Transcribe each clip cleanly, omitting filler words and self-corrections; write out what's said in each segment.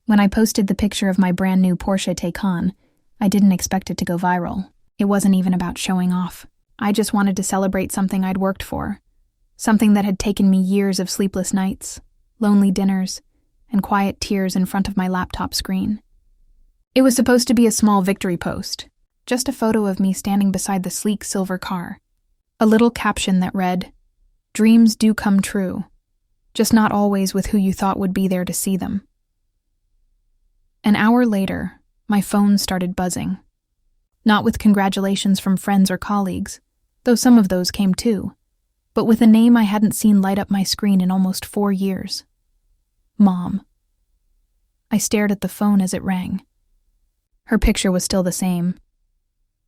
When I posted the picture of my brand new Porsche Taycan, I didn't expect it to go viral. It wasn't even about showing off. I just wanted to celebrate something I'd worked for, something that had taken me years of sleepless nights, lonely dinners, and quiet tears in front of my laptop screen. It was supposed to be a small victory post, just a photo of me standing beside the sleek silver car. A little caption that read, "Dreams do come true, just not always with who you thought would be there to see them." An hour later, my phone started buzzing. Not with congratulations from friends or colleagues, though some of those came too, but with a name I hadn't seen light up my screen in almost 4 years. Mom. I stared at the phone as it rang. Her picture was still the same.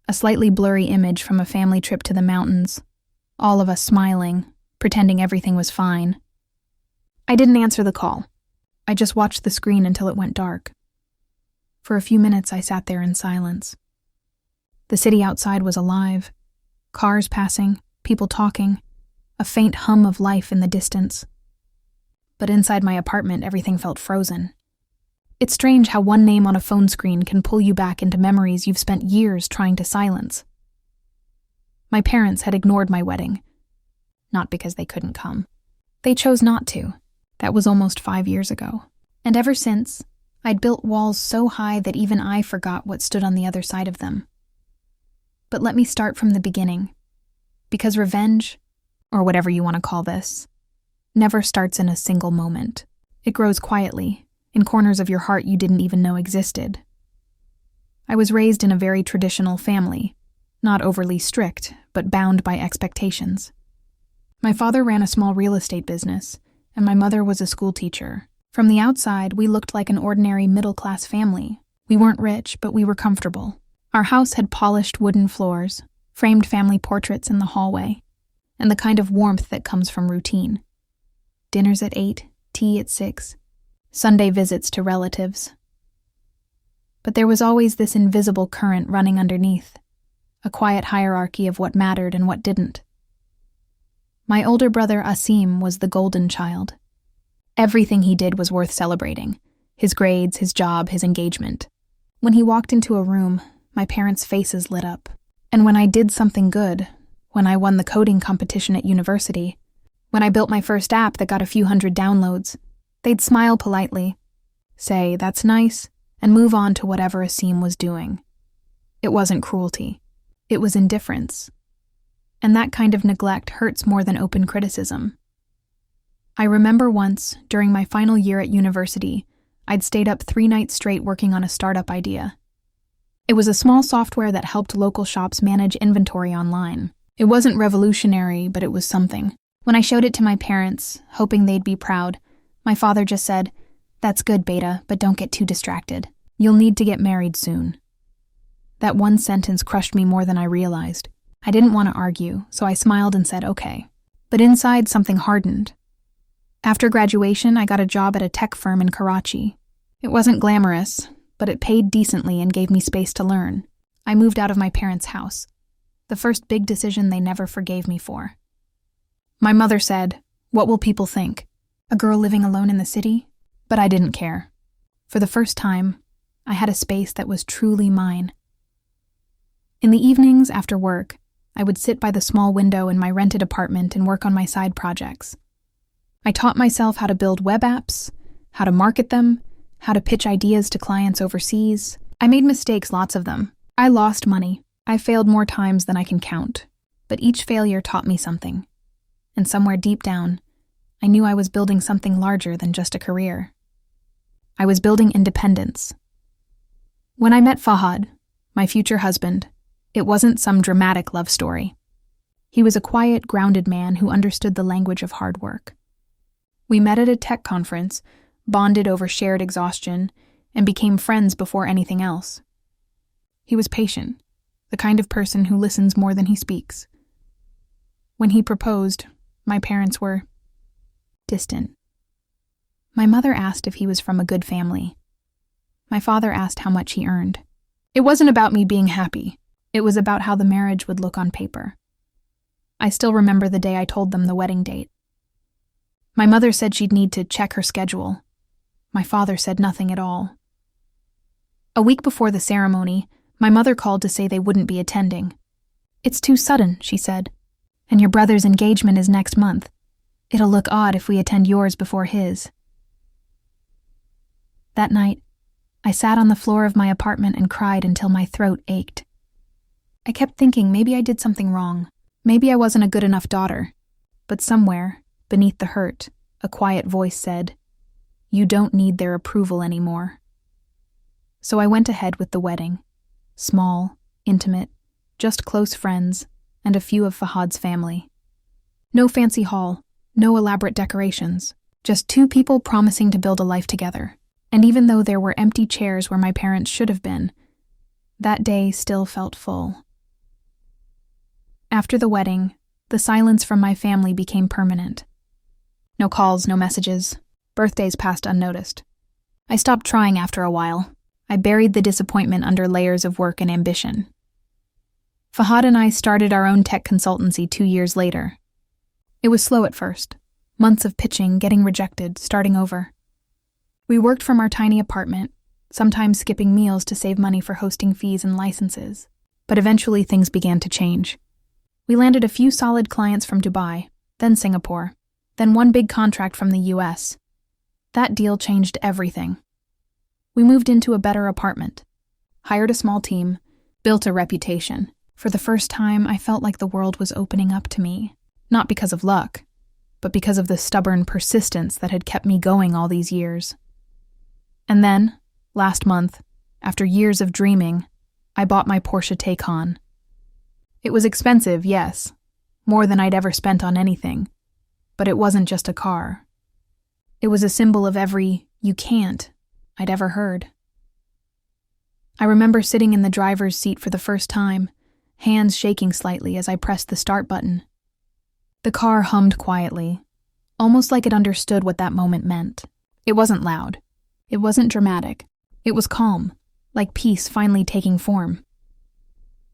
A slightly blurry image from a family trip to the mountains, all of us smiling, pretending everything was fine. I didn't answer the call. I just watched the screen until it went dark. For a few minutes, I sat there in silence. The city outside was alive. Cars passing, people talking, a faint hum of life in the distance. But inside my apartment, everything felt frozen. It's strange how one name on a phone screen can pull you back into memories you've spent years trying to silence. My parents had ignored my wedding. Not because they couldn't come. They chose not to. That was almost 5 years ago. And ever since, I'd built walls so high that even I forgot what stood on the other side of them. But let me start from the beginning. Because revenge, or whatever you want to call this, never starts in a single moment. It grows quietly, in corners of your heart you didn't even know existed. I was raised in a very traditional family, not overly strict, but bound by expectations. My father ran a small real estate business, and my mother was a school teacher. From the outside, we looked like an ordinary middle-class family. We weren't rich, but we were comfortable. Our house had polished wooden floors, framed family portraits in the hallway, and the kind of warmth that comes from routine. Dinners at 8, tea at 6, Sunday visits to relatives. But there was always this invisible current running underneath, a quiet hierarchy of what mattered and what didn't. My older brother Asim was the golden child. Everything he did was worth celebrating. His grades, his job, his engagement. When he walked into a room, my parents' faces lit up. And when I did something good, when I won the coding competition at university, when I built my first app that got a few hundred downloads, they'd smile politely, say, "That's nice," and move on to whatever Asim was doing. It wasn't cruelty. It was indifference. And that kind of neglect hurts more than open criticism. I remember once, during my final year at university, I'd stayed up 3 nights straight working on a startup idea. It was a small software that helped local shops manage inventory online. It wasn't revolutionary, but it was something. When I showed it to my parents, hoping they'd be proud, my father just said, "That's good, Beta, but don't get too distracted. You'll need to get married soon." That one sentence crushed me more than I realized. I didn't want to argue, so I smiled and said, "Okay." But inside, something hardened. After graduation, I got a job at a tech firm in Karachi. It wasn't glamorous, but it paid decently and gave me space to learn. I moved out of my parents' house, the first big decision they never forgave me for. My mother said, "What will people think? A girl living alone in the city?" But I didn't care. For the first time, I had a space that was truly mine. In the evenings after work, I would sit by the small window in my rented apartment and work on my side projects. I taught myself how to build web apps, how to market them, how to pitch ideas to clients overseas. I made mistakes, lots of them. I lost money. I failed more times than I can count. But each failure taught me something. And somewhere deep down, I knew I was building something larger than just a career. I was building independence. When I met Fahad, my future husband, it wasn't some dramatic love story. He was a quiet, grounded man who understood the language of hard work. We met at a tech conference, bonded over shared exhaustion, and became friends before anything else. He was patient, the kind of person who listens more than he speaks. When he proposed, my parents were distant. My mother asked if he was from a good family. My father asked how much he earned. It wasn't about me being happy. It was about how the marriage would look on paper. I still remember the day I told them the wedding date. My mother said she'd need to check her schedule. My father said nothing at all. A week before the ceremony, my mother called to say they wouldn't be attending. "It's too sudden," she said, "and your brother's engagement is next month. It'll look odd if we attend yours before his." That night, I sat on the floor of my apartment and cried until my throat ached. I kept thinking maybe I did something wrong. Maybe I wasn't a good enough daughter. But somewhere, beneath the hurt, a quiet voice said, "You don't need their approval anymore." So I went ahead with the wedding. Small, intimate, just close friends, and a few of Fahad's family. No fancy hall, no elaborate decorations, just two people promising to build a life together. And even though there were empty chairs where my parents should have been, that day still felt full. After the wedding, the silence from my family became permanent. No calls, no messages. Birthdays passed unnoticed. I stopped trying after a while. I buried the disappointment under layers of work and ambition. Fahad and I started our own tech consultancy 2 years later. It was slow at first. Months of pitching, getting rejected, starting over. We worked from our tiny apartment, sometimes skipping meals to save money for hosting fees and licenses. But eventually things began to change. We landed a few solid clients from Dubai, then Singapore, then one big contract from the US. That deal changed everything. We moved into a better apartment, hired a small team, built a reputation. For the first time, I felt like the world was opening up to me, not because of luck, but because of the stubborn persistence that had kept me going all these years. And then, last month, after years of dreaming, I bought my Porsche Taycan. It was expensive, yes, more than I'd ever spent on anything, but it wasn't just a car. It was a symbol of every "you can't" I'd ever heard. I remember sitting in the driver's seat for the first time, hands shaking slightly as I pressed the start button. The car hummed quietly, almost like it understood what that moment meant. It wasn't loud. It wasn't dramatic. It was calm, like peace finally taking form.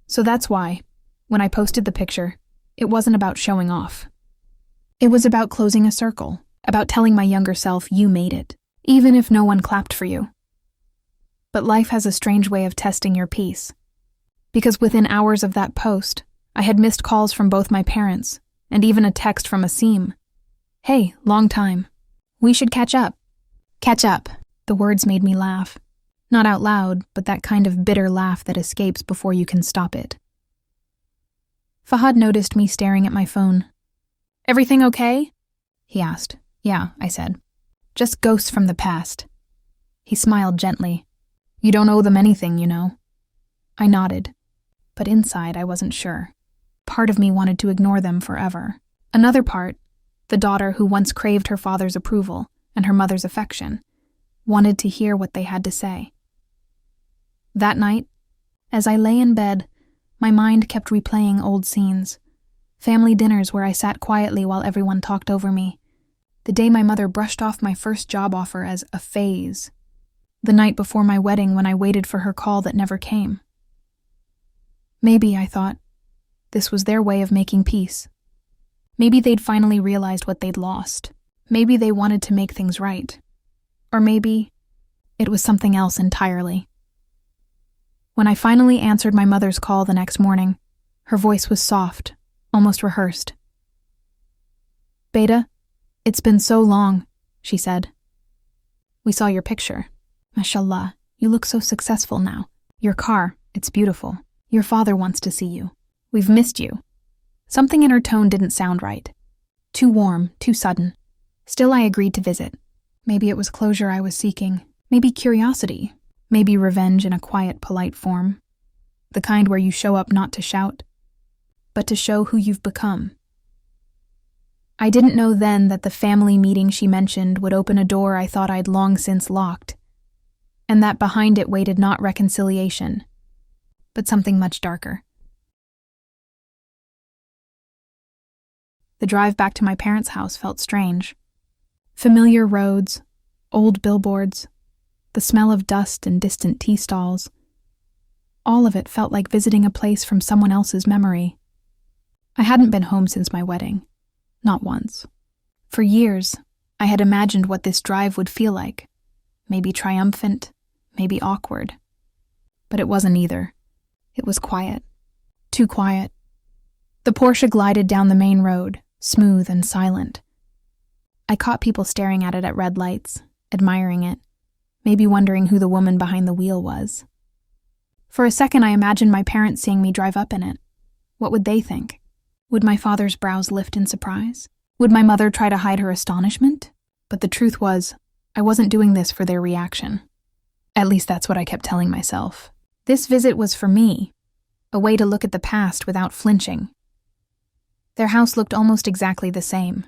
So that's why, when I posted the picture, it wasn't about showing off. It was about closing a circle, about telling my younger self you made it, even if no one clapped for you. But life has a strange way of testing your peace. Because within hours of that post, I had missed calls from both my parents, and even a text from Asim. "Hey, long time. We should catch up." Catch up. The words made me laugh. Not out loud, but that kind of bitter laugh that escapes before you can stop it. Fahad noticed me staring at my phone. "Everything okay?" he asked. "Yeah," I said. "Just ghosts from the past." He smiled gently. "You don't owe them anything, you know." I nodded, but inside I wasn't sure. Part of me wanted to ignore them forever. Another part, the daughter who once craved her father's approval and her mother's affection, wanted to hear what they had to say. That night, as I lay in bed, my mind kept replaying old scenes. Family dinners where I sat quietly while everyone talked over me. The day my mother brushed off my first job offer as a phase. The night before my wedding when I waited for her call that never came. Maybe, I thought, this was their way of making peace. Maybe they'd finally realized what they'd lost. Maybe they wanted to make things right. Or maybe it was something else entirely. When I finally answered my mother's call the next morning, her voice was soft, almost rehearsed. "Beta, it's been so long," she said. "We saw your picture. Mashallah, you look so successful now. Your car, it's beautiful. Your father wants to see you. We've missed you." Something in her tone didn't sound right. Too warm, too sudden. Still, I agreed to visit. Maybe it was closure I was seeking. Maybe curiosity. Maybe revenge in a quiet, polite form. The kind where you show up not to shout, but to show who you've become. I didn't know then that the family meeting she mentioned would open a door I thought I'd long since locked, and that behind it waited not reconciliation, but something much darker. The drive back to my parents' house felt strange. Familiar roads, old billboards, the smell of dust and distant tea stalls. All of it felt like visiting a place from someone else's memory. I hadn't been home since my wedding. Not once. For years, I had imagined what this drive would feel like. maybe triumphant, maybe awkward. But it wasn't either. It was quiet. Too quiet. The Porsche glided down the main road, smooth and silent. I caught people staring at it at red lights, admiring it, maybe wondering who the woman behind the wheel was. For a second, I imagined my parents seeing me drive up in it. What would they think? Would my father's brows lift in surprise? Would my mother try to hide her astonishment? But the truth was, I wasn't doing this for their reaction. At least that's what I kept telling myself. This visit was for me, a way to look at the past without flinching. Their house looked almost exactly the same.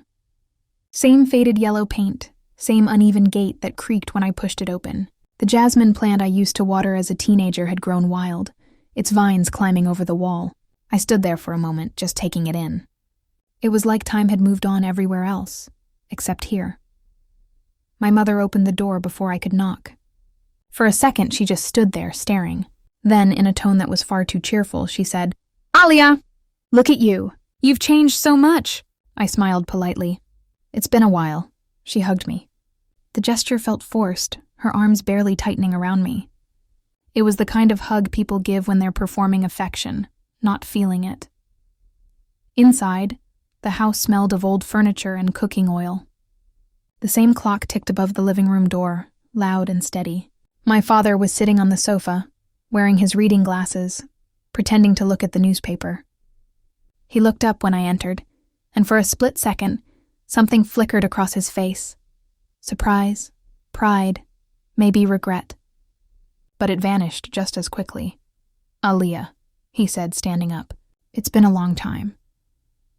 Same faded yellow paint, same uneven gate that creaked when I pushed it open. The jasmine plant I used to water as a teenager had grown wild, its vines climbing over the wall. I stood there for a moment, just taking it in. It was like time had moved on everywhere else, except here. My mother opened the door before I could knock. For a second, she just stood there, staring. Then, in a tone that was far too cheerful, she said, "Alia, look at you. You've changed so much." I smiled politely. "It's been a while." She hugged me. The gesture felt forced, her arms barely tightening around me. It was the kind of hug people give when they're performing affection, not feeling it. Inside, the house smelled of old furniture and cooking oil. The same clock ticked above the living room door, loud and steady. My father was sitting on the sofa, wearing his reading glasses, pretending to look at the newspaper. He looked up when I entered, and for a split second, something flickered across his face. Surprise, pride, maybe regret. But it vanished just as quickly. "Aaliyah," he said, standing up. "It's been a long time."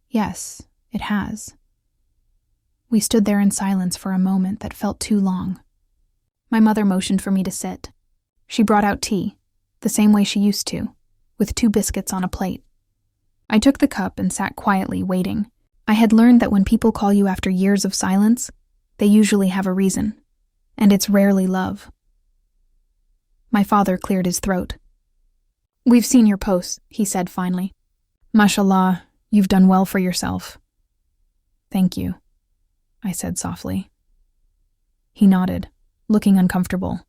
Yes, it has. We stood there in silence for a moment that felt too long. My mother motioned for me to sit. She brought out tea, the same way she used to, with 2 biscuits on a plate. I took the cup and sat quietly, waiting. I had learned that when people call you after years of silence, they usually have a reason, and it's rarely love. My father cleared his throat. "We've seen your posts," he said finally. "Mashallah, you've done well for yourself." "Thank you," I said softly. He nodded, looking uncomfortable.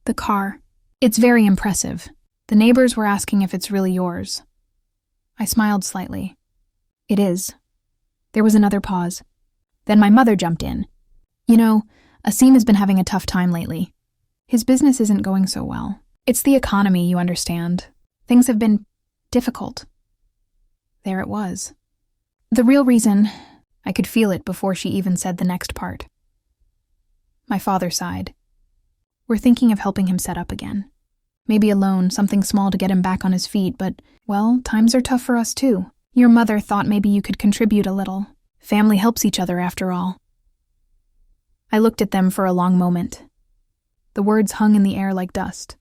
"The car. It's very impressive. The neighbors were asking if it's really yours." I smiled slightly. "It is." There was another pause. Then my mother jumped in. "You know, Asim has been having a tough time lately. His business isn't going so well. It's the economy, you understand. Things have been difficult." There it was. The real reason, I could feel it before she even said the next part. My father sighed. "We're thinking of helping him set up again. Maybe a loan, something small to get him back on his feet, but, well, times are tough for us too. Your mother thought maybe you could contribute a little. Family helps each other after all." I looked at them for a long moment. The words hung in the air like dust.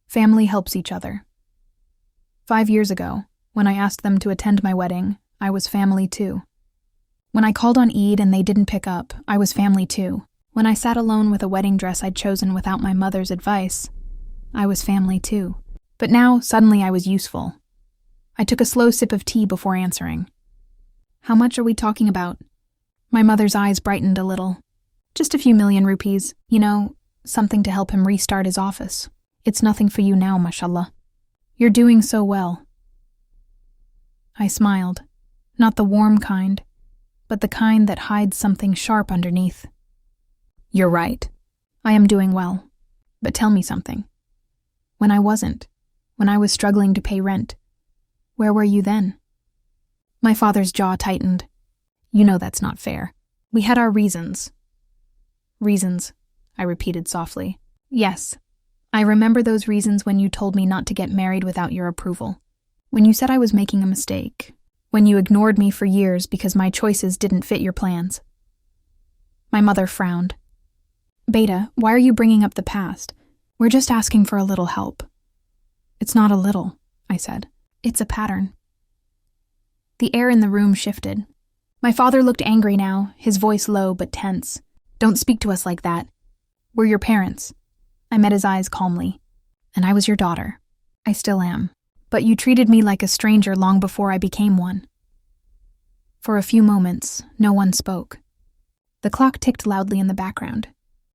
Family helps each other. 5 years ago, when I asked them to attend my wedding, I was family too. When I called on Eid and they didn't pick up, I was family too. When I sat alone with a wedding dress I'd chosen without my mother's advice, I was family too. But now, suddenly I was useful. I took a slow sip of tea before answering. "How much are we talking about?" My mother's eyes brightened a little. "Just a few million rupees. You know, something to help him restart his office. It's nothing for you now, mashallah. You're doing so well." I smiled. Not the warm kind, but the kind that hides something sharp underneath. "You're right. I am doing well. But tell me something. When I wasn't, when I was struggling to pay rent, where were you then?" My father's jaw tightened. "You know that's not fair. We had our reasons." "Reasons," I repeated softly. "Yes. I remember those reasons when you told me not to get married without your approval. When you said I was making a mistake. When you ignored me for years because my choices didn't fit your plans." My mother frowned. "Beta, why are you bringing up the past? We're just asking for a little help." "It's not a little," I said. "It's a pattern." The air in the room shifted. My father looked angry now, his voice low but tense. "Don't speak to us like that. We're your parents." I met his eyes calmly. "And I was your daughter. I still am. But you treated me like a stranger long before I became one." For a few moments, no one spoke. The clock ticked loudly in the background.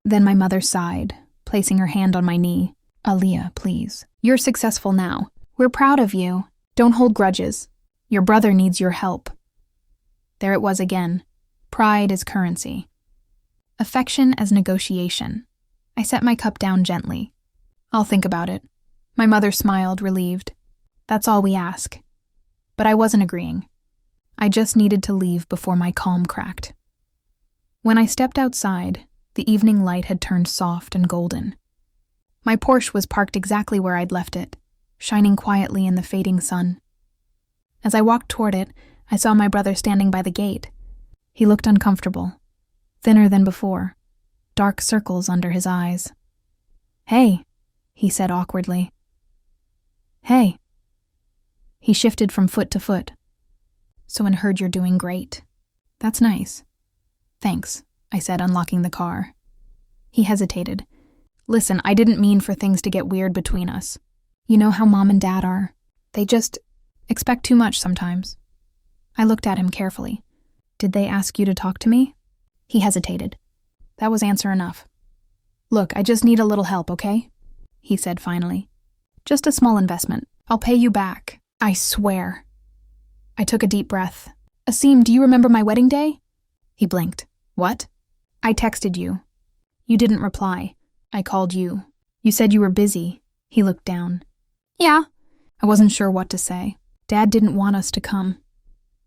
Then my mother sighed, placing her hand on my knee. Aaliyah, please. You're successful now. We're proud of you. Don't hold grudges. Your brother needs your help. There it was again. Pride as currency. Affection as negotiation. I set my cup down gently. I'll think about it. My mother smiled, relieved. That's all we ask. But I wasn't agreeing. I just needed to leave before my calm cracked. When I stepped outside, the evening light had turned soft and golden. My Porsche was parked exactly where I'd left it, shining quietly in the fading sun. As I walked toward it, I saw my brother standing by the gate. He looked uncomfortable, thinner than before, dark circles under his eyes. "Hey," he said awkwardly. "Hey." He shifted from foot to foot. "So I heard you're doing great." "That's nice." "Thanks," I said, unlocking the car. He hesitated. "Listen, I didn't mean for things to get weird between us. You know how Mom and Dad are. They just expect too much sometimes." I looked at him carefully. "Did they ask you to talk to me?" He hesitated. That was answer enough. "Look, I just need a little help, okay?" he said finally. "Just a small investment. I'll pay you back. I swear." I took a deep breath. "Asim, do you remember my wedding day?" He blinked. "What?" "I texted you. You didn't reply. I called you. You said you were busy." He looked down. "Yeah." I wasn't sure what to say. Dad didn't want us to come.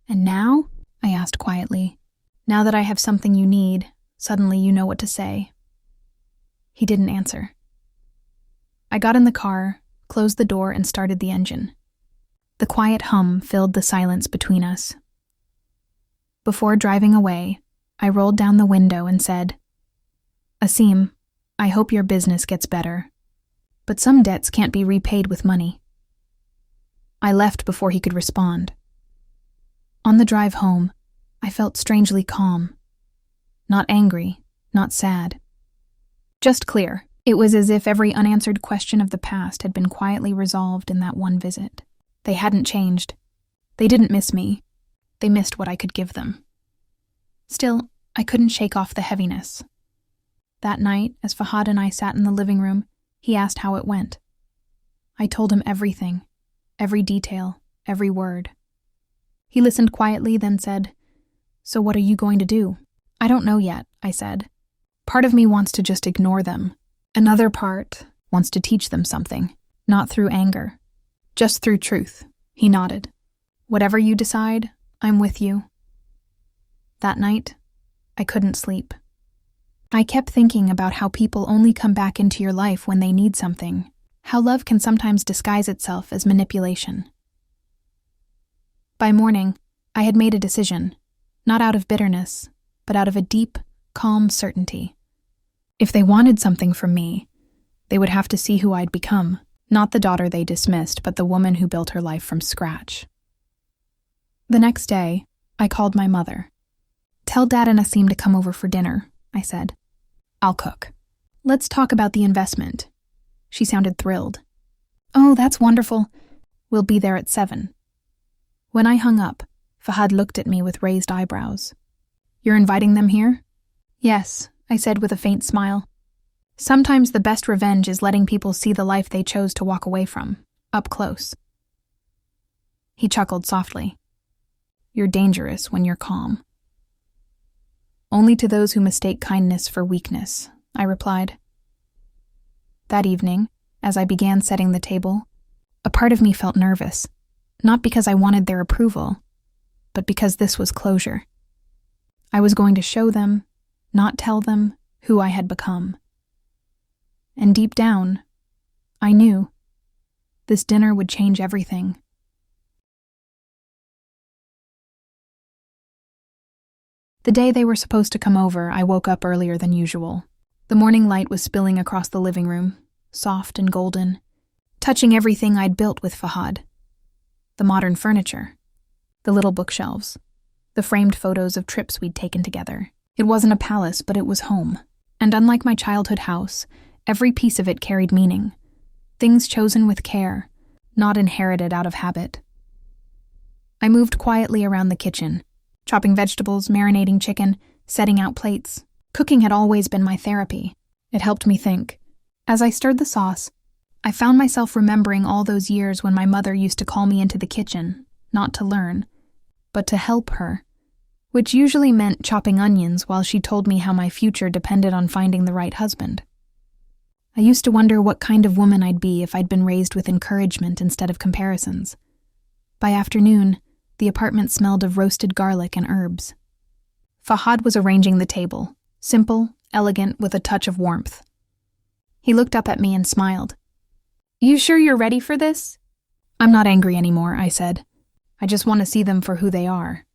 "And now?" I asked quietly. "Now that I have something you need, suddenly you know what to say." He didn't answer. I got in the car, closed the door, and started the engine. The quiet hum filled the silence between us. Before driving away, I rolled down the window and said, "Asim, I hope your business gets better. But some debts can't be repaid with money." I left before he could respond. On the drive home, I felt strangely calm. Not angry, not sad. Just clear. It was as if every unanswered question of the past had been quietly resolved in that one visit. They hadn't changed. They didn't miss me. They missed what I could give them. Still, I couldn't shake off the heaviness. That night, as Fahad and I sat in the living room, he asked how it went. I told him everything, every detail, every word. He listened quietly, then said, "So what are you going to do?" "I don't know yet," I said. "Part of me wants to just ignore them. Another part wants to teach them something, not through anger, just through truth." He nodded. "Whatever you decide, I'm with you." That night, I couldn't sleep. I kept thinking about how people only come back into your life when they need something, how love can sometimes disguise itself as manipulation. By morning, I had made a decision, not out of bitterness, but out of a deep, calm certainty. If they wanted something from me, they would have to see who I'd become, not the daughter they dismissed, but the woman who built her life from scratch. The next day, I called my mother. "Tell Dad and Asim to come over for dinner," I said. "I'll cook. Let's talk about the investment." She sounded thrilled. "Oh, that's wonderful. We'll be there at 7. When I hung up, Fahad looked at me with raised eyebrows. "You're inviting them here?" "Yes," I said with a faint smile. Sometimes the best revenge is letting people see the life they chose to walk away from, up close. He chuckled softly. "You're dangerous when you're calm." "Only to those who mistake kindness for weakness," I replied. That evening, as I began setting the table, a part of me felt nervous, not because I wanted their approval, but because this was closure. I was going to show them, not tell them, who I had become. And deep down, I knew this dinner would change everything. The day they were supposed to come over, I woke up earlier than usual. The morning light was spilling across the living room, soft and golden, touching everything I'd built with Fahad. The modern furniture, the little bookshelves, the framed photos of trips we'd taken together. It wasn't a palace, but it was home. And unlike my childhood house, every piece of it carried meaning. Things chosen with care, not inherited out of habit. I moved quietly around the kitchen, chopping vegetables, marinating chicken, setting out plates. Cooking had always been my therapy. It helped me think. As I stirred the sauce, I found myself remembering all those years when my mother used to call me into the kitchen, not to learn, but to help her, which usually meant chopping onions while she told me how my future depended on finding the right husband. I used to wonder what kind of woman I'd be if I'd been raised with encouragement instead of comparisons. By afternoon, the apartment smelled of roasted garlic and herbs. Fahad was arranging the table, simple, elegant, with a touch of warmth. He looked up at me and smiled. "You sure you're ready for this?" "I'm not angry anymore," I said. "I just want to see them for who they are.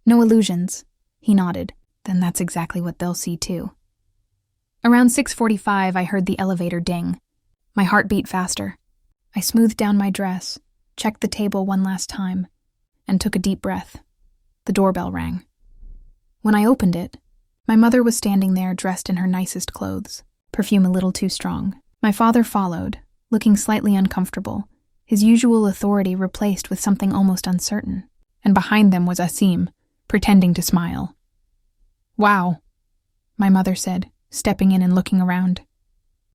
No illusions." He nodded. "Then that's exactly what they'll see too." Around 6:45, I heard the elevator ding. My heart beat faster. I smoothed down my dress, checked the table one last time, and took a deep breath. The doorbell rang. When I opened it, my mother was standing there dressed in her nicest clothes, perfume a little too strong. My father followed, looking slightly uncomfortable, his usual authority replaced with something almost uncertain, and behind them was Asim, pretending to smile. "Wow," my mother said, stepping in and looking around.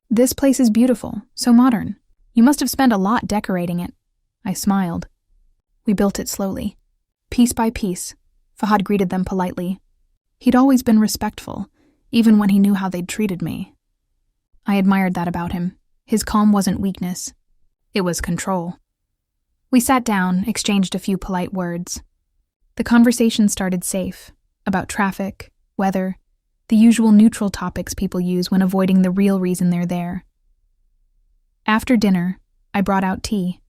"This place is beautiful, so modern. You must have spent a lot decorating it." I smiled. "We built it slowly, piece by piece." Fahad greeted them politely. He'd always been respectful, even when he knew how they'd treated me. I admired that about him. His calm wasn't weakness. It was control. We sat down, exchanged a few polite words. The conversation started safe, about traffic, weather, the usual neutral topics people use when avoiding the real reason they're there. After dinner, I brought out tea.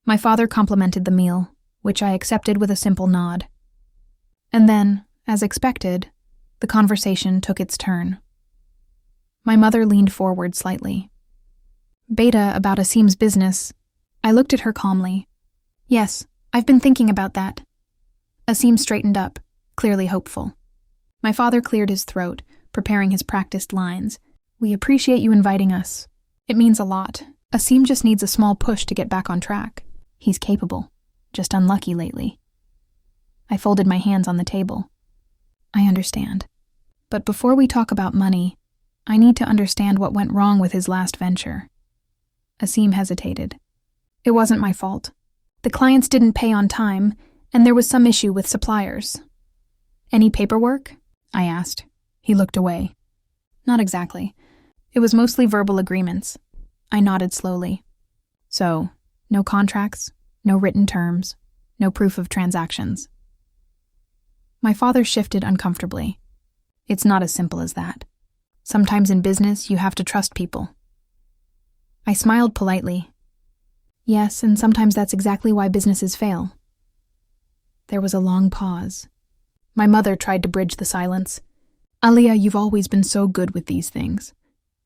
My father complimented the meal, which I accepted with a simple nod. And then, as expected, the conversation took its turn. My mother leaned forward slightly. "Beta, about Asim's business." I looked at her calmly. "Yes, I've been thinking about that." Asim straightened up, clearly hopeful. My father cleared his throat, preparing his practiced lines. "We appreciate you inviting us. It means a lot. Asim just needs a small push to get back on track. He's capable, just unlucky lately." I folded my hands on the table. "I understand. But before we talk about money, I need to understand what went wrong with his last venture." Asim hesitated. "It wasn't my fault. The clients didn't pay on time, and there was some issue with suppliers." "Any paperwork?" I asked. He looked away. "Not exactly. It was mostly verbal agreements." I nodded slowly. "So, no contracts, no written terms, no proof of transactions." My father shifted uncomfortably. "It's not as simple as that. Sometimes in business, you have to trust people." I smiled politely. "Yes, and sometimes that's exactly why businesses fail." There was a long pause. My mother tried to bridge the silence. "Aliyah, you've always been so good with these things.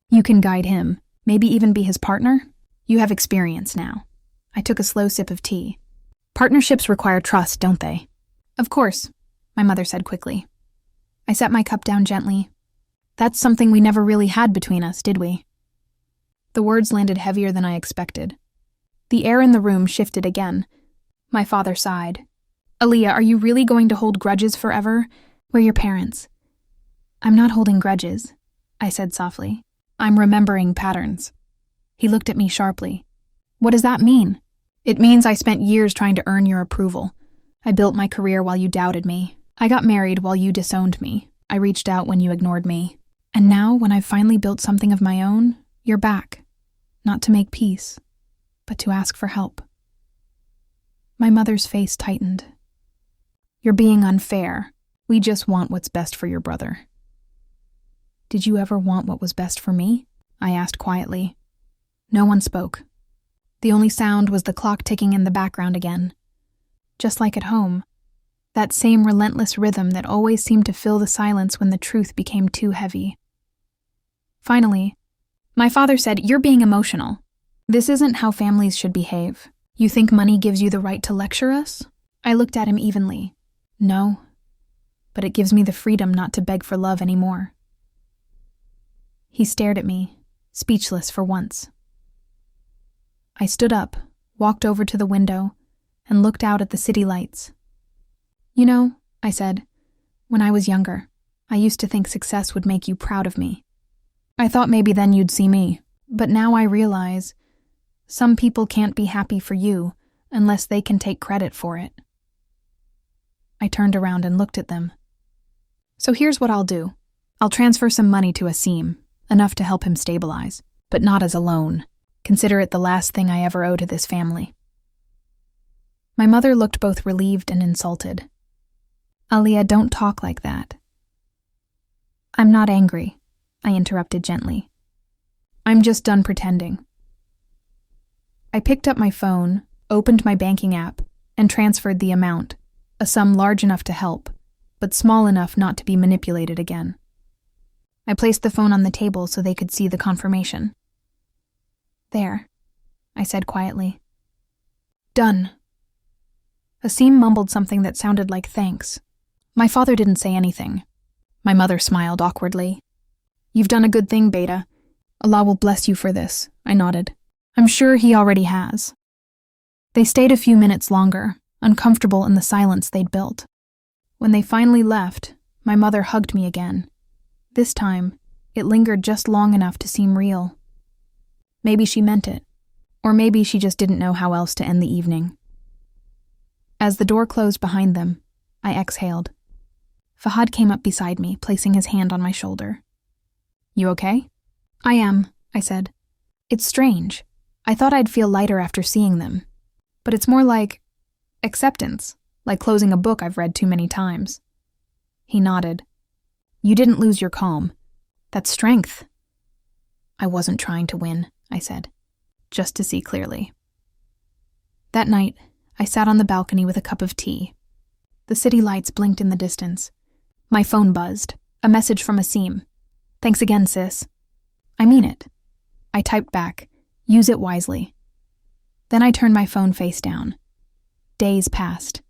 You can guide him, maybe even be his partner. You have experience now." I took a slow sip of tea. "Partnerships require trust, don't they?" "Of course," my mother said quickly. I set my cup down gently. "That's something we never really had between us, did we?" The words landed heavier than I expected. The air in the room shifted again. My father sighed. "Aliyah, are you really going to hold grudges forever? We're your parents." "I'm not holding grudges," I said softly. "I'm remembering patterns." He looked at me sharply. "What does that mean?" "It means I spent years trying to earn your approval. I built my career while you doubted me. I got married while you disowned me. I reached out when you ignored me. And now, when I've finally built something of my own, you're back. Not to make peace, but to ask for help." My mother's face tightened. "You're being unfair. We just want what's best for your brother." "Did you ever want what was best for me?" I asked quietly. No one spoke. The only sound was the clock ticking in the background again. Just like at home, that same relentless rhythm that always seemed to fill the silence when the truth became too heavy. Finally, my father said, "You're being emotional. This isn't how families should behave. You think money gives you the right to lecture us?" I looked at him evenly. "No, but it gives me the freedom not to beg for love anymore." He stared at me, speechless for once. I stood up, walked over to the window, and looked out at the city lights. "You know," I said, "when I was younger, I used to think success would make you proud of me. I thought maybe then you'd see me, but now I realize some people can't be happy for you unless they can take credit for it. I turned around and looked at them. So here's what I'll do. I'll transfer some money to Asim, enough to help him stabilize, but not as a loan. Consider it the last thing I ever owe to this family. My mother looked both relieved and insulted. Aliyah, don't talk like that. I'm not angry, I interrupted gently. I'm just done pretending. I picked up my phone, opened my banking app, and transferred the amount, a sum large enough to help, but small enough not to be manipulated again. I placed the phone on the table so they could see the confirmation. There, I said quietly. Done. Asim mumbled something that sounded like thanks. My father didn't say anything. My mother smiled awkwardly. You've done a good thing, Beta. Allah will bless you for this, I nodded. I'm sure he already has. They stayed a few minutes longer, uncomfortable in the silence they'd built. When they finally left, my mother hugged me again. This time, it lingered just long enough to seem real. Maybe she meant it, or maybe she just didn't know how else to end the evening. As the door closed behind them, I exhaled. Fahad came up beside me, placing his hand on my shoulder. You okay? I am, I said. It's strange. I thought I'd feel lighter after seeing them. But it's more like acceptance, like closing a book I've read too many times. He nodded. You didn't lose your calm. That's strength. I wasn't trying to win, I said, just to see clearly. That night, I sat on the balcony with a cup of tea. The city lights blinked in the distance. My phone buzzed. A message from Asim. Thanks again, sis. I mean it. I typed back. Use it wisely. Then I turned my phone face down. Days passed.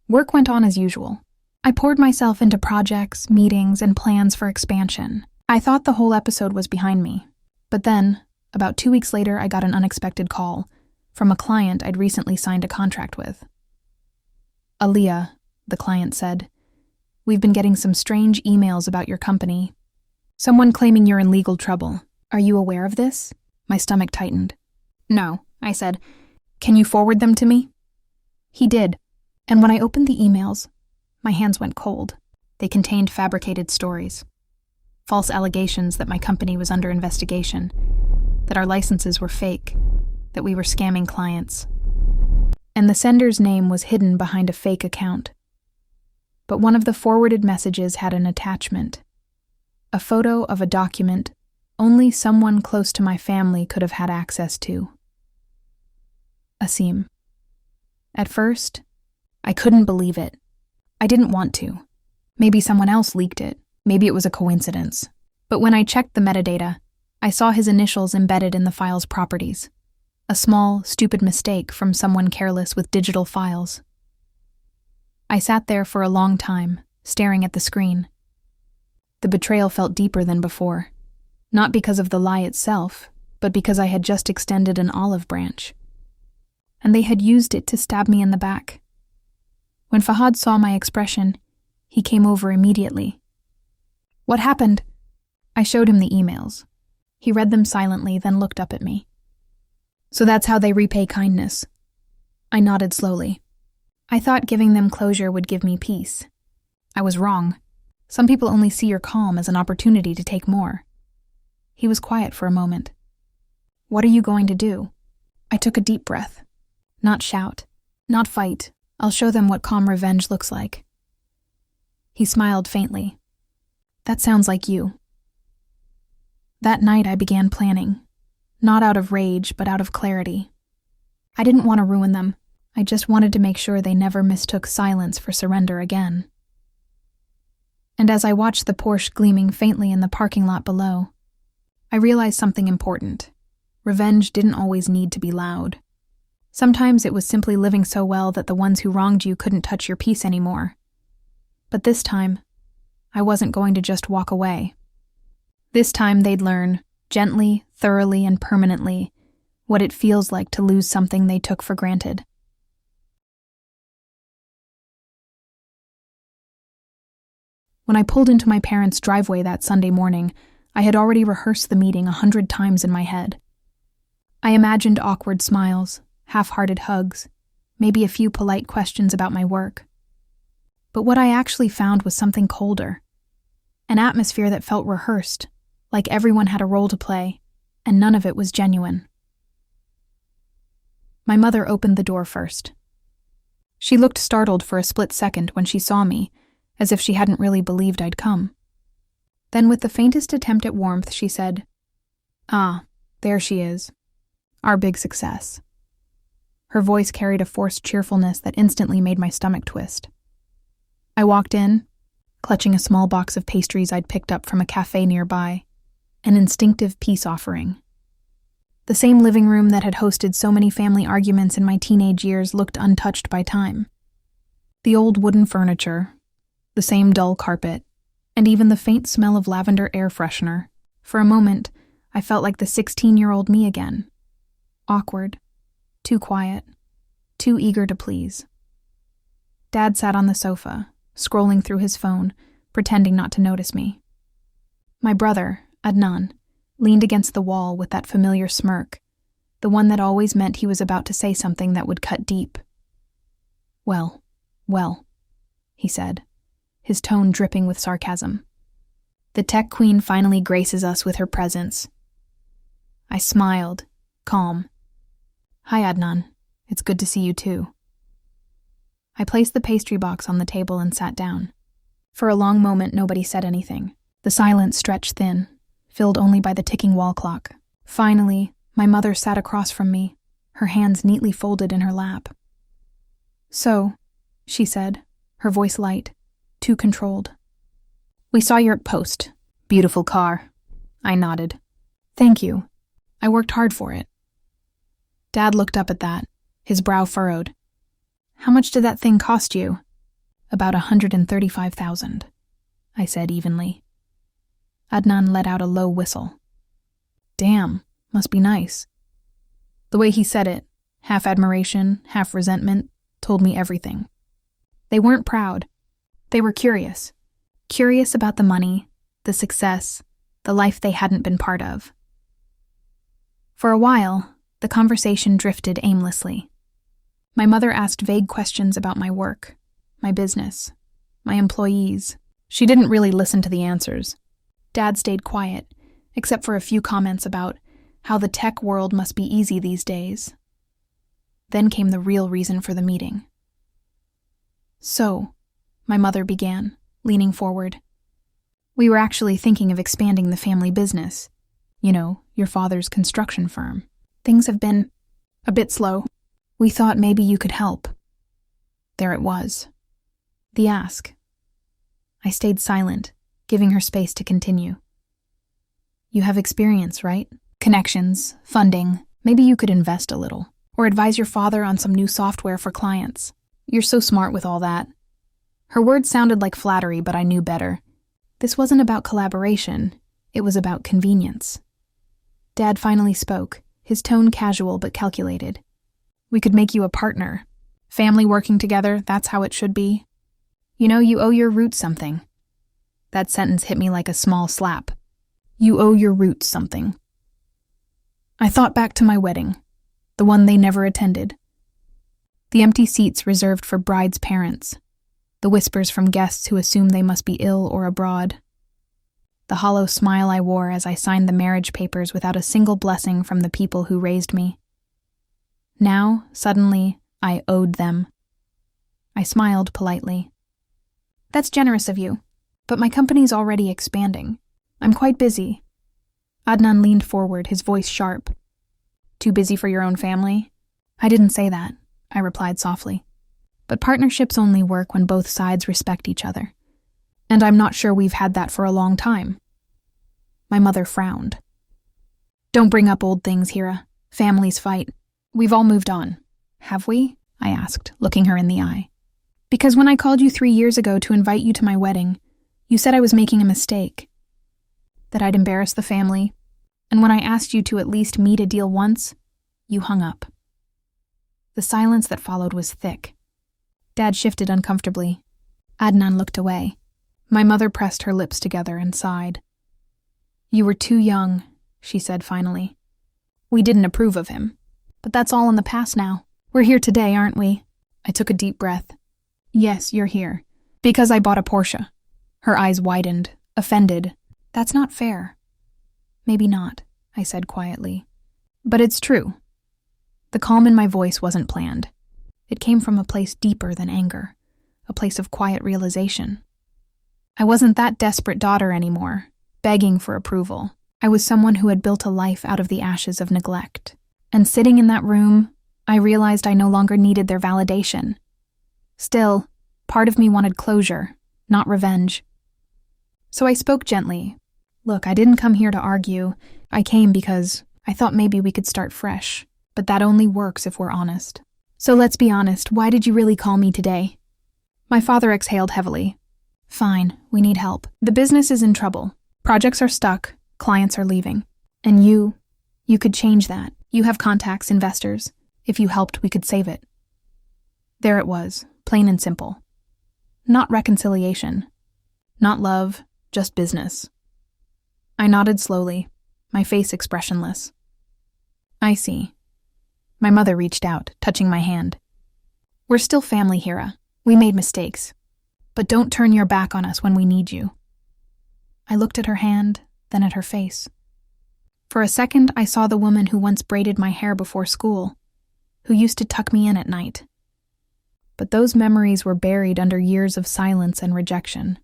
Work went on as usual. I poured myself into projects, meetings, and plans for expansion. I thought the whole episode was behind me. But then, about 2 weeks later, I got an unexpected call from a client I'd recently signed a contract with. Aliyah, the client said, we've been getting some strange emails about your company. Someone claiming you're in legal trouble. Are you aware of this? My stomach tightened. No, I said. Can you forward them to me? He did, and when I opened the emails, my hands went cold. They contained fabricated stories. False allegations that my company was under investigation, that our licenses were fake, that we were scamming clients. And the sender's name was hidden behind a fake account. But one of the forwarded messages had an attachment. A photo of a document only someone close to my family could have had access to. Asim. At first, I couldn't believe it. I didn't want to. Maybe someone else leaked it. Maybe it was a coincidence. But when I checked the metadata, I saw his initials embedded in the file's properties. A small, stupid mistake from someone careless with digital files. I sat there for a long time, staring at the screen. The betrayal felt deeper than before. Not because of the lie itself, but because I had just extended an olive branch. And they had used it to stab me in the back. When Fahad saw my expression, he came over immediately. What happened? I showed him the emails. He read them silently, then looked up at me. So that's how they repay kindness. I nodded slowly. I thought giving them closure would give me peace. I was wrong. Some people only see your calm as an opportunity to take more. He was quiet for a moment. What are you going to do? I took a deep breath. Not shout. Not fight. I'll show them what calm revenge looks like. He smiled faintly. That sounds like you. That night I began planning. Not out of rage, but out of clarity. I didn't want to ruin them. I just wanted to make sure they never mistook silence for surrender again. And as I watched the Porsche gleaming faintly in the parking lot below, I realized something important. Revenge didn't always need to be loud. Sometimes it was simply living so well that the ones who wronged you couldn't touch your peace anymore. But this time, I wasn't going to just walk away. This time they'd learn, gently, thoroughly, and permanently, what it feels like to lose something they took for granted. When I pulled into my parents' driveway that Sunday morning, I had already rehearsed the meeting 100 times in my head. I imagined awkward smiles, half-hearted hugs, maybe a few polite questions about my work. But what I actually found was something colder. An atmosphere that felt rehearsed, like everyone had a role to play, and none of it was genuine. My mother opened the door first. She looked startled for a split second when she saw me, as if she hadn't really believed I'd come. Then with the faintest attempt at warmth, she said, "Ah, there she is. Our big success." Her voice carried a forced cheerfulness that instantly made my stomach twist. I walked in, clutching a small box of pastries I'd picked up from a cafe nearby, an instinctive peace offering. The same living room that had hosted so many family arguments in my teenage years looked untouched by time. The old wooden furniture, the same dull carpet, and even the faint smell of lavender air freshener. For a moment, I felt like the 16-year-old me again. Awkward, too quiet, too eager to please. Dad sat on the sofa, scrolling through his phone, pretending not to notice me. My brother, Adnan, leaned against the wall with that familiar smirk, the one that always meant he was about to say something that would cut deep. Well, he said, his tone dripping with sarcasm. The tech queen finally graces us with her presence. I smiled, calm. Hi, Adnan. It's good to see you too. I placed the pastry box on the table and sat down. For a long moment, nobody said anything. The silence stretched thin, filled only by the ticking wall clock. Finally, my mother sat across from me, her hands neatly folded in her lap. "So," she said, her voice light, too controlled. "We saw your post. Beautiful car." I nodded. "Thank you. I worked hard for it." Dad looked up at that, his brow furrowed. "How much did that thing cost you?" "About $135,000, I said evenly. Adnan let out a low whistle. "Damn, must be nice." The way he said it, half admiration, half resentment, told me everything. They weren't proud. They were curious. Curious about the money, the success, the life they hadn't been part of. For a while, the conversation drifted aimlessly. My mother asked vague questions about my work, my business, my employees. She didn't really listen to the answers. Dad stayed quiet, except for a few comments about how the tech world must be easy these days. Then came the real reason for the meeting. "So," my mother began, leaning forward, "we were actually thinking of expanding the family business. You know, your father's construction firm. Things have been a bit slow. We thought maybe you could help." There it was. The ask. I stayed silent, giving her space to continue. "You have experience, right? Connections, funding. Maybe you could invest a little, or advise your father on some new software for clients. You're so smart with all that." Her words sounded like flattery, but I knew better. This wasn't about collaboration. It was about convenience. Dad finally spoke, his tone casual but calculated. "We could make you a partner. Family working together, that's how it should be. You know, you owe your roots something." That sentence hit me like a small slap. You owe your roots something. I thought back to my wedding, the one they never attended. The empty seats reserved for brides' parents, the whispers from guests who assumed they must be ill or abroad, the hollow smile I wore as I signed the marriage papers without a single blessing from the people who raised me. Now, suddenly, I owed them. I smiled politely. "That's generous of you, but my company's already expanding. I'm quite busy." Adnan leaned forward, his voice sharp. "Too busy for your own family?" "I didn't say that," I replied softly. "But partnerships only work when both sides respect each other. And I'm not sure we've had that for a long time." My mother frowned. "Don't bring up old things, Hira. Families fight. We've all moved on." "Have we?" I asked, looking her in the eye. "Because when I called you 3 years ago to invite you to my wedding, you said I was making a mistake, that I'd embarrass the family, and when I asked you to at least meet a deal once, you hung up." The silence that followed was thick. Dad shifted uncomfortably. Adnan looked away. My mother pressed her lips together and sighed. You were too young, she said finally. We didn't approve of him. But that's all in the past now. We're here today, aren't we? I took a deep breath. Yes, you're here. Because I bought a Porsche. Her eyes widened, offended. That's not fair. Maybe not, I said quietly. But it's true. The calm in my voice wasn't planned. It came from a place deeper than anger, a place of quiet realization. I wasn't that desperate daughter anymore, begging for approval. I was someone who had built a life out of the ashes of neglect. And sitting in that room, I realized I no longer needed their validation. Still, part of me wanted closure, not revenge. So I spoke gently. Look, I didn't come here to argue. I came because I thought maybe we could start fresh. But that only works if we're honest. So let's be honest, why did you really call me today? My father exhaled heavily. Fine, we need help. The business is in trouble. Projects are stuck, clients are leaving. And you could change that. You have contacts, investors. If you helped, we could save it. There it was, plain and simple. Not reconciliation. Not love, just business. I nodded slowly, my face expressionless. I see. My mother reached out, touching my hand. We're still family, Hira. We made mistakes. But don't turn your back on us when we need you. I looked at her hand, then at her face. For a second, I saw the woman who once braided my hair before school, who used to tuck me in at night. But those memories were buried under years of silence and rejection.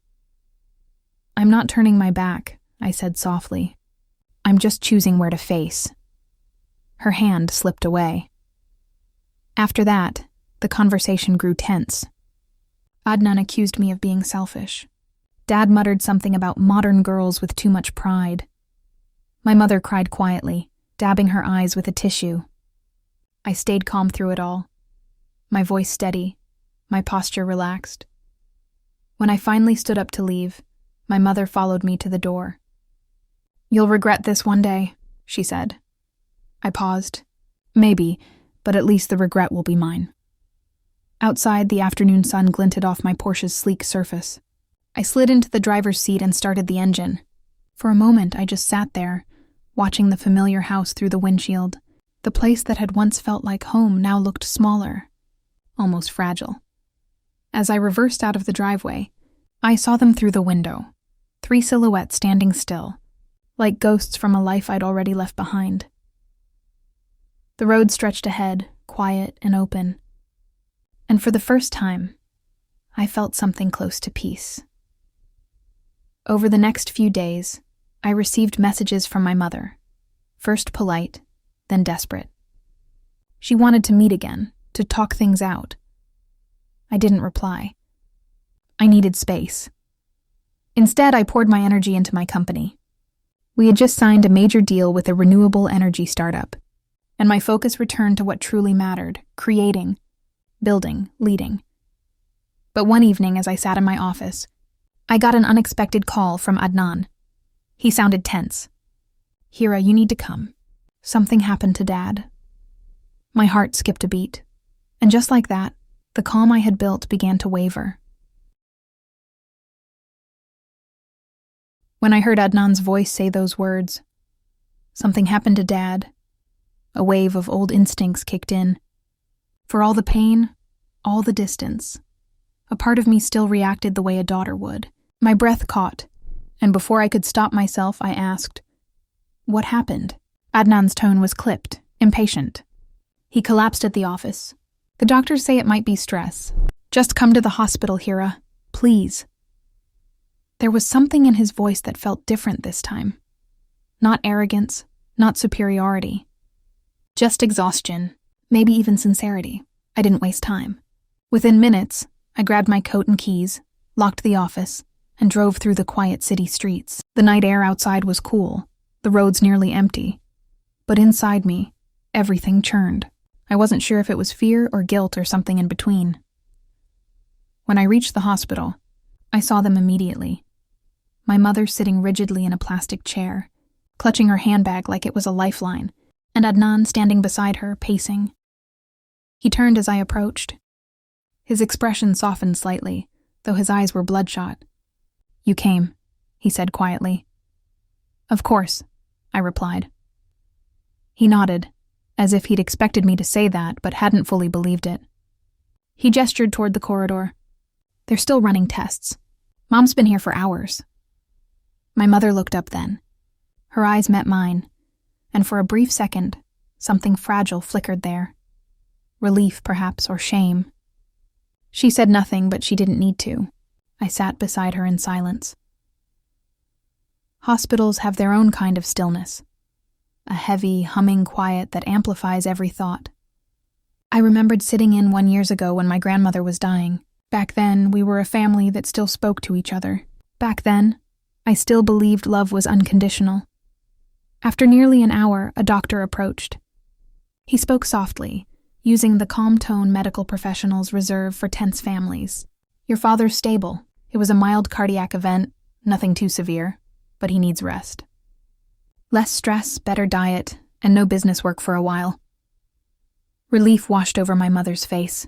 I'm not turning my back, I said softly. I'm just choosing where to face. Her hand slipped away. After that, the conversation grew tense. Adnan accused me of being selfish. Dad muttered something about modern girls with too much pride. My mother cried quietly, dabbing her eyes with a tissue. I stayed calm through it all, my voice steady, my posture relaxed. When I finally stood up to leave, my mother followed me to the door. You'll regret this one day, she said. I paused. Maybe, but at least the regret will be mine. Outside, the afternoon sun glinted off my Porsche's sleek surface. I slid into the driver's seat and started the engine. For a moment, I just sat there, watching the familiar house through the windshield. The place that had once felt like home now looked smaller, almost fragile. As I reversed out of the driveway, I saw them through the window, 3 silhouettes standing still, like ghosts from a life I'd already left behind. The road stretched ahead, quiet and open. And for the first time, I felt something close to peace. Over the next few days, I received messages from my mother, first polite, then desperate. She wanted to meet again, to talk things out. I didn't reply. I needed space. Instead, I poured my energy into my company. We had just signed a major deal with a renewable energy startup, and my focus returned to what truly mattered: creating, building, leading. But one evening, as I sat in my office, I got an unexpected call from Adnan. He sounded tense. Hira, you need to come. Something happened to Dad. My heart skipped a beat, and just like that, the calm I had built began to waver. When I heard Adnan's voice say those words, something happened to Dad. A wave of old instincts kicked in. For all the pain, all the distance, a part of me still reacted the way a daughter would. My breath caught, and before I could stop myself, I asked, "What happened?" Adnan's tone was clipped, impatient. He collapsed at the office. "The doctors say it might be stress. Just come to the hospital, Hira. Please." There was something in his voice that felt different this time. Not arrogance, not superiority. Just exhaustion, maybe even sincerity. I didn't waste time. Within minutes, I grabbed my coat and keys, locked the office, and drove through the quiet city streets. The night air outside was cool, the roads nearly empty. But inside me, everything churned. I wasn't sure if it was fear or guilt or something in between. When I reached the hospital, I saw them immediately. My mother sitting rigidly in a plastic chair, clutching her handbag like it was a lifeline, and Adnan standing beside her, pacing. He turned as I approached. His expression softened slightly, though his eyes were bloodshot. "You came," he said quietly. Of course, I replied. He nodded, as if he'd expected me to say that but hadn't fully believed it. He gestured toward the corridor. They're still running tests. Mom's been here for hours. My mother looked up then. Her eyes met mine, and for a brief second, something fragile flickered there. Relief, perhaps, or shame. She said nothing, but she didn't need to. I sat beside her in silence. Hospitals have their own kind of stillness. A heavy, humming quiet that amplifies every thought. I remembered sitting in one years ago when my grandmother was dying. Back then, we were a family that still spoke to each other. Back then, I still believed love was unconditional. After nearly an hour, a doctor approached. He spoke softly, using the calm tone medical professionals reserve for tense families. Your father's stable. It was a mild cardiac event, nothing too severe, but he needs rest. Less stress, better diet, and no business work for a while. Relief washed over my mother's face.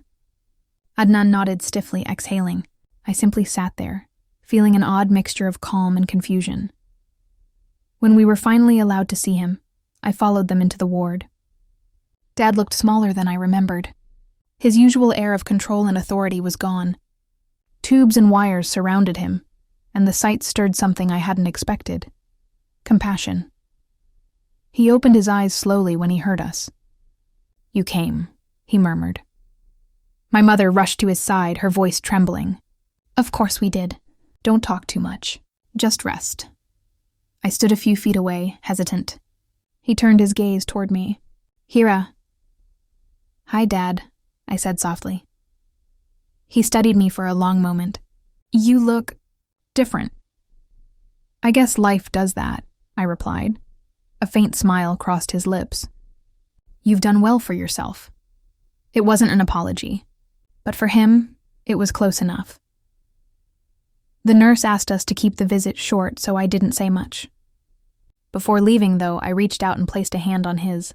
Adnan nodded stiffly, exhaling. I simply sat there, feeling an odd mixture of calm and confusion. When we were finally allowed to see him, I followed them into the ward. Dad looked smaller than I remembered. His usual air of control and authority was gone. Tubes and wires surrounded him, and the sight stirred something I hadn't expected. Compassion. He opened his eyes slowly when he heard us. You came, he murmured. My mother rushed to his side, her voice trembling. Of course we did. Don't talk too much. Just rest. I stood a few feet away, hesitant. He turned his gaze toward me. Hira. Hi, Dad, I said softly. He studied me for a long moment. You look different. I guess life does that, I replied. A faint smile crossed his lips. You've done well for yourself. It wasn't an apology, but for him, it was close enough. The nurse asked us to keep the visit short, so I didn't say much. Before leaving, though, I reached out and placed a hand on his.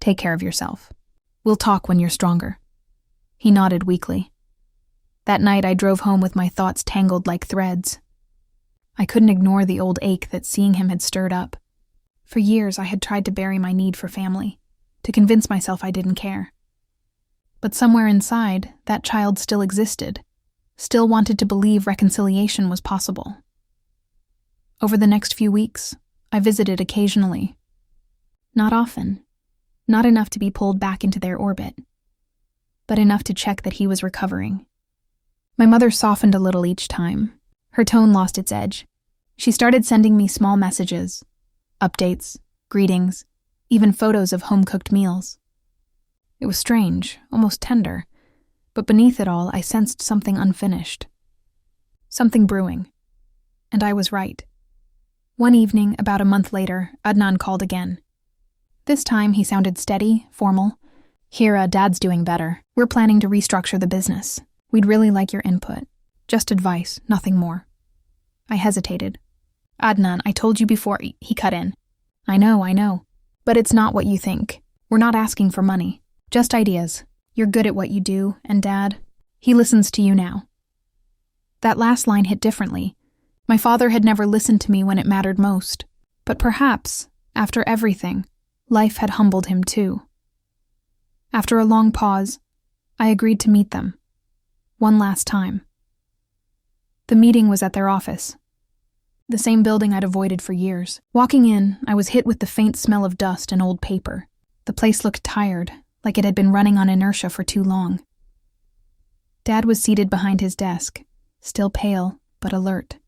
Take care of yourself. We'll talk when you're stronger. He nodded weakly. That night, I drove home with my thoughts tangled like threads. I couldn't ignore the old ache that seeing him had stirred up. For years, I had tried to bury my need for family, to convince myself I didn't care. But somewhere inside, that child still existed, still wanted to believe reconciliation was possible. Over the next few weeks, I visited occasionally. Not often, not enough to be pulled back into their orbit, but enough to check that he was recovering. My mother softened a little each time. Her tone lost its edge. She started sending me small messages, updates, greetings, even photos of home-cooked meals. It was strange, almost tender, but beneath it all I sensed something unfinished. Something brewing. And I was right. One evening, about a month later, Adnan called again. This time he sounded steady, formal. Hira, Dad's doing better. We're planning to restructure the business. We'd really like your input. Just advice, nothing more. I hesitated. Adnan, I told you before, he cut in. I know. But it's not what you think. We're not asking for money. Just ideas. You're good at what you do, and Dad, he listens to you now. That last line hit differently. My father had never listened to me when it mattered most. But perhaps, after everything, life had humbled him too. After a long pause, I agreed to meet them. One last time. The meeting was at their office. The same building I'd avoided for years. Walking in, I was hit with the faint smell of dust and old paper. The place looked tired, like it had been running on inertia for too long. Dad was seated behind his desk, still pale, but alert.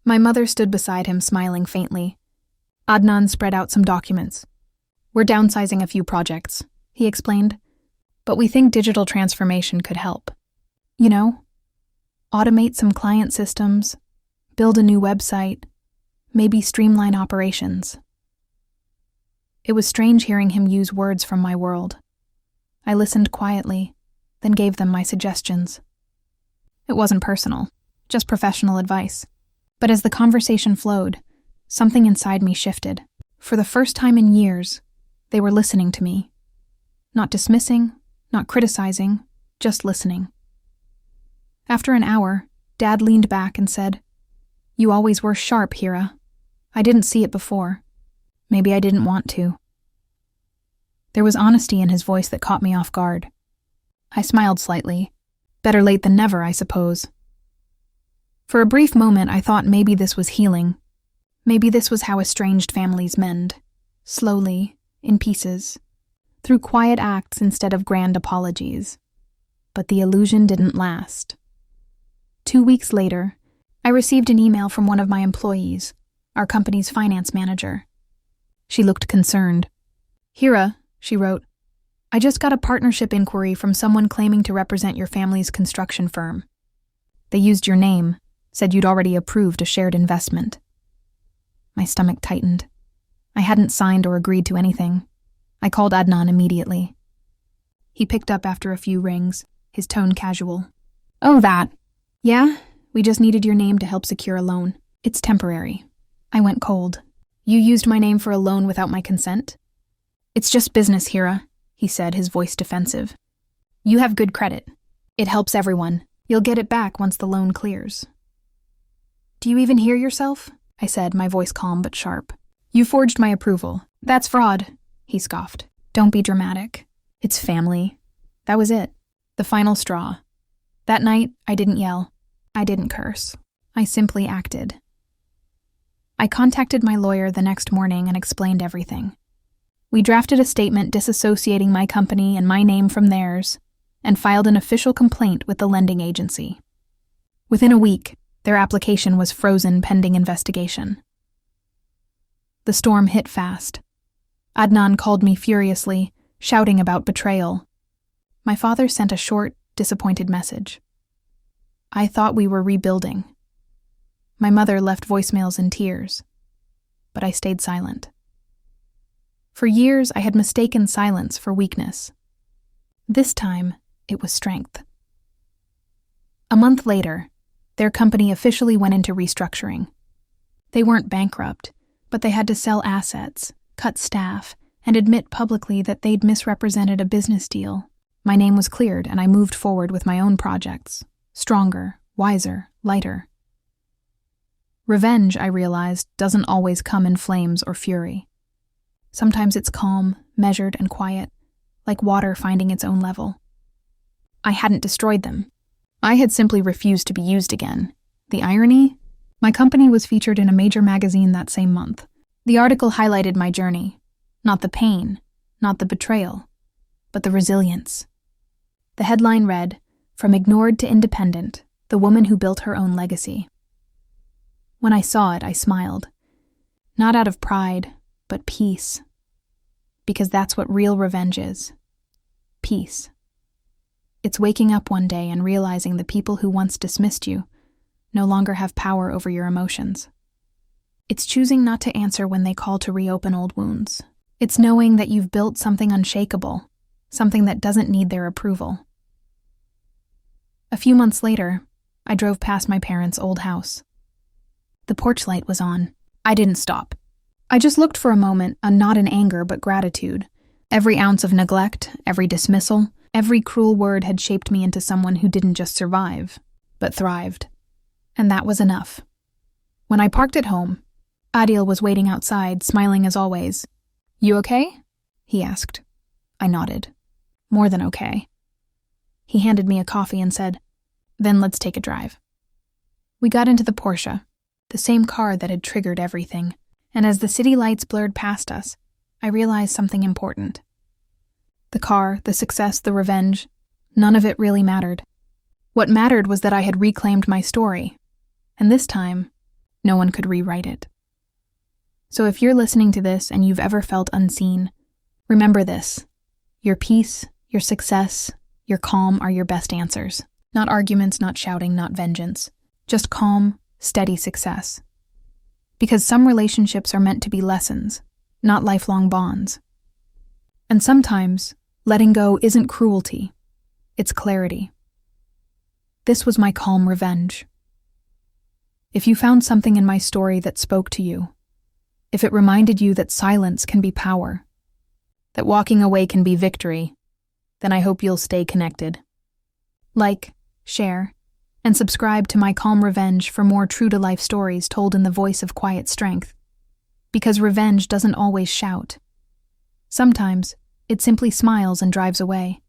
My mother stood beside him, smiling faintly. Adnan spread out some documents. We're downsizing a few projects, he explained, but we think digital transformation could help. You know, automate some client systems, build a new website, maybe streamline operations. It was strange hearing him use words from my world. I listened quietly, then gave them my suggestions. It wasn't personal, just professional advice. But as the conversation flowed, something inside me shifted. For the first time in years, they were listening to me. Not dismissing, not criticizing, just listening. After an hour, Dad leaned back and said, You always were sharp, Hira. I didn't see it before. Maybe I didn't want to. There was honesty in his voice that caught me off guard. I smiled slightly. Better late than never, I suppose. For a brief moment, I thought maybe this was healing. Maybe this was how estranged families mend. Slowly, in pieces, through quiet acts instead of grand apologies. But the illusion didn't last. 2 weeks later, I received an email from one of my employees, our company's finance manager. She looked concerned. "Hira," she wrote, "I just got a partnership inquiry from someone claiming to represent your family's construction firm. They used your name, said you'd already approved a shared investment." My stomach tightened. I hadn't signed or agreed to anything. I called Adnan immediately. He picked up after a few rings, his tone casual. "Oh, that. Yeah, we just needed your name to help secure a loan. It's temporary." I went cold. "You used my name for a loan without my consent?" "It's just business, Hira," he said, his voice defensive. "You have good credit. It helps everyone. You'll get it back once the loan clears." "Do you even hear yourself?" I said, my voice calm but sharp. "You forged my approval. That's fraud," he scoffed. "Don't be dramatic. It's family." That was it. The final straw. That night, I didn't yell. I didn't curse. I simply acted. I contacted my lawyer the next morning and explained everything. We drafted a statement disassociating my company and my name from theirs, and filed an official complaint with the lending agency. Within a week, their application was frozen pending investigation. The storm hit fast. Adnan called me furiously, shouting about betrayal. My father sent a short, disappointed message. I thought we were rebuilding. My mother left voicemails in tears, but I stayed silent. For years, I had mistaken silence for weakness. This time, it was strength. A month later, their company officially went into restructuring. They weren't bankrupt, but they had to sell assets, cut staff, and admit publicly that they'd misrepresented a business deal. My name was cleared, and I moved forward with my own projects. Stronger, wiser, lighter. Revenge, I realized, doesn't always come in flames or fury. Sometimes it's calm, measured, and quiet, like water finding its own level. I hadn't destroyed them. I had simply refused to be used again. The irony? My company was featured in a major magazine that same month. The article highlighted my journey. Not the pain, not the betrayal, but the resilience. The headline read, "From ignored to independent, the woman who built her own legacy." When I saw it, I smiled. Not out of pride, but peace. Because that's what real revenge is. Peace. It's waking up one day and realizing the people who once dismissed you no longer have power over your emotions. It's choosing not to answer when they call to reopen old wounds. It's knowing that you've built something unshakable, something that doesn't need their approval. A few months later, I drove past my parents' old house. The porch light was on. I didn't stop. I just looked for a moment, not in anger but gratitude. Every ounce of neglect, every dismissal, every cruel word had shaped me into someone who didn't just survive, but thrived. And that was enough. When I parked at home, Adil was waiting outside, smiling as always. "You okay?" he asked. I nodded. More than okay. He handed me a coffee and said, "Then let's take a drive." We got into the Porsche, the same car that had triggered everything, and as the city lights blurred past us, I realized something important. The car, the success, the revenge, none of it really mattered. What mattered was that I had reclaimed my story, and this time, no one could rewrite it. So if you're listening to this and you've ever felt unseen, remember this. Your peace, your success, your calm are your best answers. Not arguments, not shouting, not vengeance. Just calm, steady success. Because some relationships are meant to be lessons, not lifelong bonds. And sometimes, letting go isn't cruelty, it's clarity. This was my calm revenge. If you found something in my story that spoke to you, if it reminded you that silence can be power, that walking away can be victory, then I hope you'll stay connected. Like, share, and subscribe to My Calm Revenge for more true-to-life stories told in the voice of quiet strength. Because revenge doesn't always shout. Sometimes, it simply smiles and drives away.